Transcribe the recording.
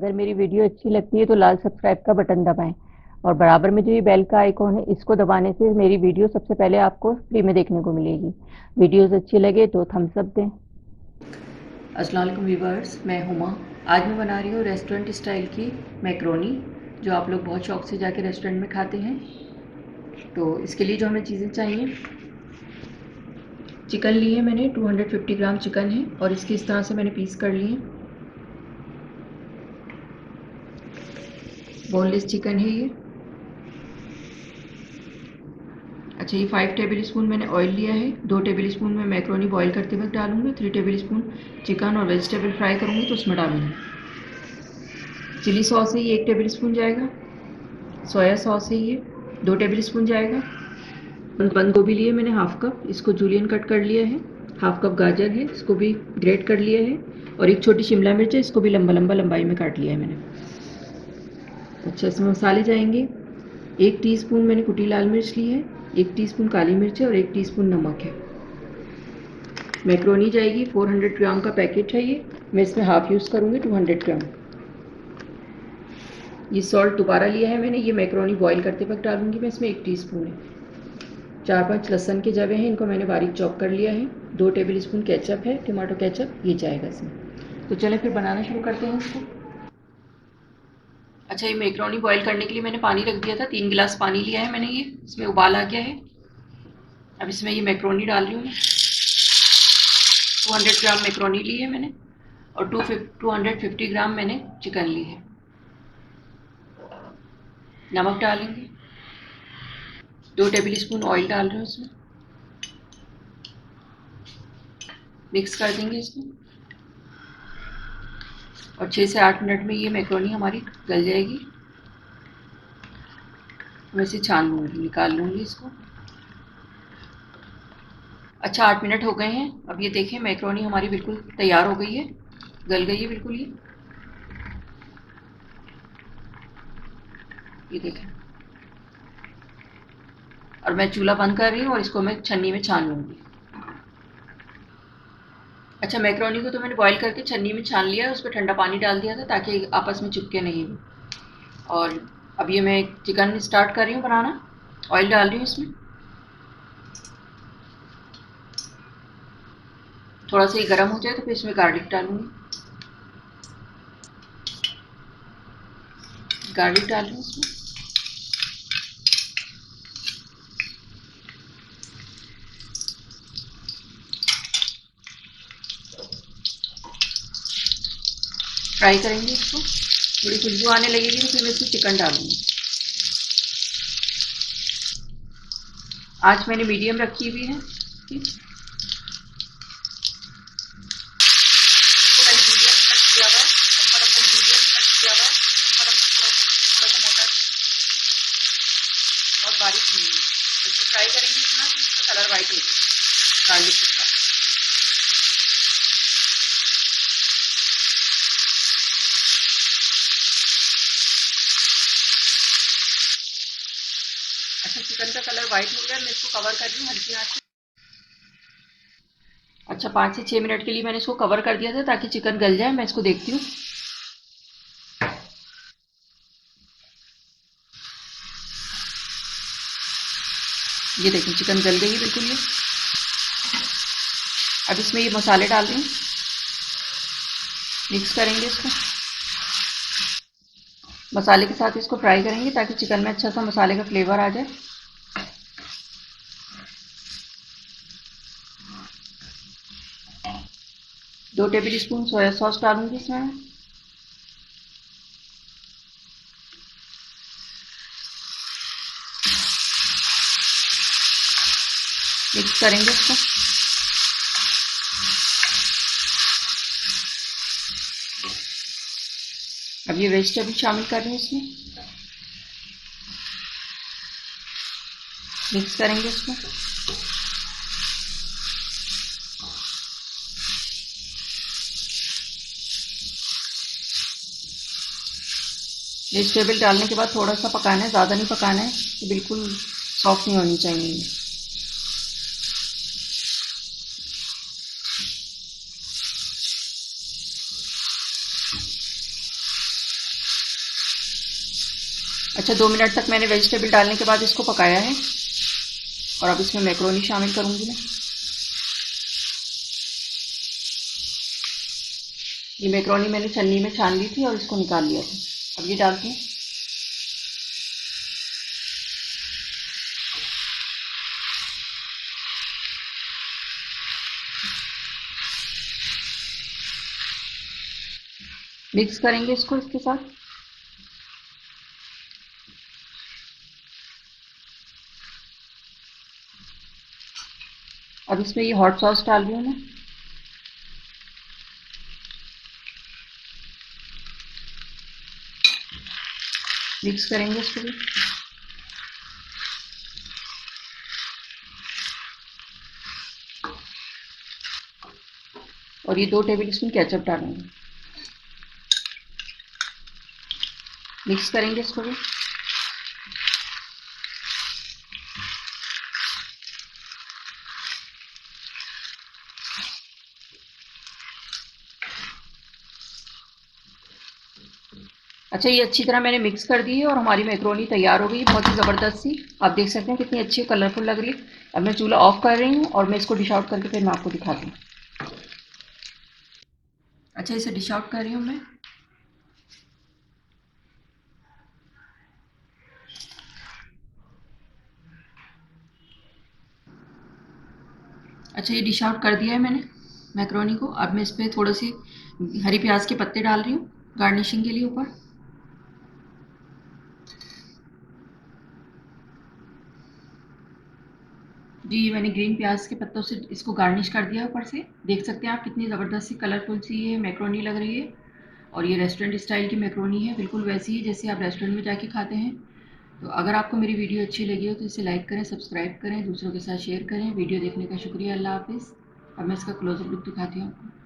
अगर मेरी वीडियो अच्छी लगती है तो लाल सब्सक्राइब का बटन दबाएं और बराबर में जो ये बेल का आइकॉन है इसको दबाने से मेरी वीडियो सबसे पहले आपको फ्री में देखने को मिलेगी। वीडियोस अच्छी लगे तो थम्स अप दें। अस्सलाम वालेकुम व्यूअर्स, मैं हुमा। आज मैं बना रही हूँ रेस्टोरेंट स्टाइल की मैक्रोनी, जो आप लोग बहुत शौक से जाके रेस्टोरेंट में खाते हैं। तो इसके लिए जो हमें चीज़ें चाहिए, चिकन लिए मैंने 250 ग्राम चिकन है और इसके इस तरह से मैंने पीस कर लिए। बोनलेस चिकन है ये। अच्छा, ये 5 टेबल स्पून मैंने ऑयल लिया है। 2 टेबल स्पून मैं मैक्रोनी बॉईल करते वक्त डालूंगी। 3 टेबल स्पून चिकन और वेजिटेबल फ्राई करूँगी तो उसमें डालूंगी। चिली सॉस है ये 1 टेबल स्पून जाएगा। सोया सॉस है ये 2 टेबल स्पून जाएगा। बंद गोभी लिए मैंने हाफ कप, इसको जूलियन कट कर लिया है। हाफ कप गाजर है, इसको भी ग्रेट कर लिया है। और एक छोटी शिमला मिर्च है, इसको भी लंबा लंबा लंबाई में काट लिया है मैंने। अच्छा, इसमें मसाले जाएंगे। 1 टीस्पून मैंने कुटी लाल मिर्च ली है, 1 टीस्पून काली मिर्च है और 1 टीस्पून नमक है। मैक्रोनी जाएगी 400 ग्राम का पैकेट है ये। मैं इसमें हाफ यूज़ करूँगी 200 ग्राम। ये सॉल्ट दोबारा लिया है मैंने, ये मैक्रोनी बॉईल करते वक्त डालूंगी मैं इसमें 1 टीस्पून है। 4-5 लहसुन के जवे हैं, इनको मैंने बारीक चॉप कर लिया है। 2 टेबल स्पून केचप है, टमाटो केचप, ये जाएगा इसमें। तो चलें फिर बनाना शुरू करते हैं इसको। अच्छा, ये मैक्रोनी बॉईल करने के लिए मैंने पानी रख दिया था। 3 गिलास पानी लिया है मैंने, ये इसमें उबाल आ गया है। अब इसमें ये मैक्रोनी डाल रही हूँ मैं। 200 ग्राम मैक्रोनी ली है मैंने और 250 ग्राम मैंने चिकन ली है। नमक डालेंगे। 2 टेबल स्पून ऑयल डाल रहे हैं इसमें। मिक्स कर देंगे इसको और 6 से 8 मिनट में ये मैक्रोनी हमारी गल जाएगी। मैं इसे छान लूँगी, निकाल लूँगी इसको। अच्छा, 8 मिनट हो गए हैं। अब ये देखें, मैक्रोनी हमारी बिल्कुल तैयार हो गई है, गल गई है बिल्कुल ये देखें। और मैं चूल्हा बंद कर रही हूँ और इसको मैं छन्नी में छान लूँगी। अच्छा, मैक्रोनी को तो मैंने बॉईल करके छन्नी में छान लिया है, उस पर ठंडा पानी डाल दिया था ताकि आपस में चिपके नहीं। और अब ये मैं चिकन स्टार्ट कर रही हूँ बनाना। ऑयल डाल रही हूँ इसमें। थोड़ा सा ये गर्म हो जाए तो फिर इसमें गार्लिक डालूँगी। गार्लिक डाल रही हूँ इसमें। फ्राई करेंगे इसको। थोड़ी खुशबू आने लगेगी तो फिर मैं इसमें चिकन डालूँगी। आँच मैंने मीडियम रखी हुई है। मैंने मीडियम कट किया हुआ है, लंबा लंबा मीडियम कट किया हुआ है, लंबा लंबा थोड़ा सा मोटा, और बारीक नहीं है। इसको फ्राई करेंगे इतना कि इसका कलर वाइट हो जाए गार्लिक के साथ। अच्छा, चिकन का कलर वाइट हो गया, मैं इसको कवर कर रही हूँ हल्की आंच पे। अच्छा, 5 से 6 मिनट के लिए मैंने इसको कवर कर दिया था ताकि चिकन गल जाए। मैं इसको देखती हूँ। ये देखिए, चिकन गल गई है बिल्कुल ये। अब इसमें ये मसाले डाल दें, मिक्स करेंगे इसको। मसाले के साथ इसको फ्राई करेंगे ताकि चिकन में अच्छा सा मसाले का फ्लेवर आ जाए। 2 टेबल स्पून सोया सॉस डालूंगी इसमें। मिक्स करेंगे इसको। अब ये वेजिटेबल शामिल कर रहे हैं इसमें। मिक्स करेंगे इसको। वेजिटेबल डालने के बाद थोड़ा सा पकाना है, ज़्यादा नहीं पकाना है, तो बिल्कुल सॉफ्ट नहीं होनी चाहिए। अच्छा, 2 मिनट तक मैंने वेजिटेबल डालने के बाद इसको पकाया है और अब इसमें मैक्रोनी शामिल करूँगी मैं। ये मैक्रोनी मैंने छन्नी में छान ली थी और इसको निकाल लिया था। अब ये डालती हूँ। मिक्स करेंगे इसको इसके साथ। अब इसमें ये हॉट सॉस डाल रही हूँ मैं। मिक्स करेंगे इसको भी। और ये 2 टेबल स्पून केचप डालेंगे। मिक्स करेंगे इसको भी। अच्छा, ये अच्छी तरह मैंने मिक्स कर दी है और हमारी मैक्रोनी तैयार हो गई, बहुत ही ज़बरदस्त सी। आप देख सकते हैं कितनी अच्छी कलरफुल लग रही है। अब मैं चूल्हा ऑफ कर रही हूँ और मैं इसको डिश आउट करके फिर मैं आपको दिखाती हूँ। अच्छा, इसे डिश आउट कर रही हूँ मैं। अच्छा, ये डिश आउट कर दिया है मैंने मैक्रोनी को। अब मैं इस पर थोड़ी सी हरी प्याज के पत्ते डाल रही हूँ गार्निशिंग के लिए ऊपर। जी, मैंने ग्रीन प्याज के पत्तों से इसको गार्निश कर दिया ऊपर से। देख सकते हैं आप कितनी ज़बरदस्त सी कलरफुल सी ये मैक्रोनी लग रही है। और ये रेस्टोरेंट स्टाइल की मैक्रोनी है, बिल्कुल वैसी ही जैसे आप रेस्टोरेंट में जाके खाते हैं। तो अगर आपको मेरी वीडियो अच्छी लगी हो तो इसे लाइक करें, सब्सक्राइब करें, दूसरों के साथ शेयर करें। वीडियो देखने का शुक्रिया। अल्लाह हाफिज़। अब मैं इसका क्लोजअप लुक दिखाती हूँ आपको।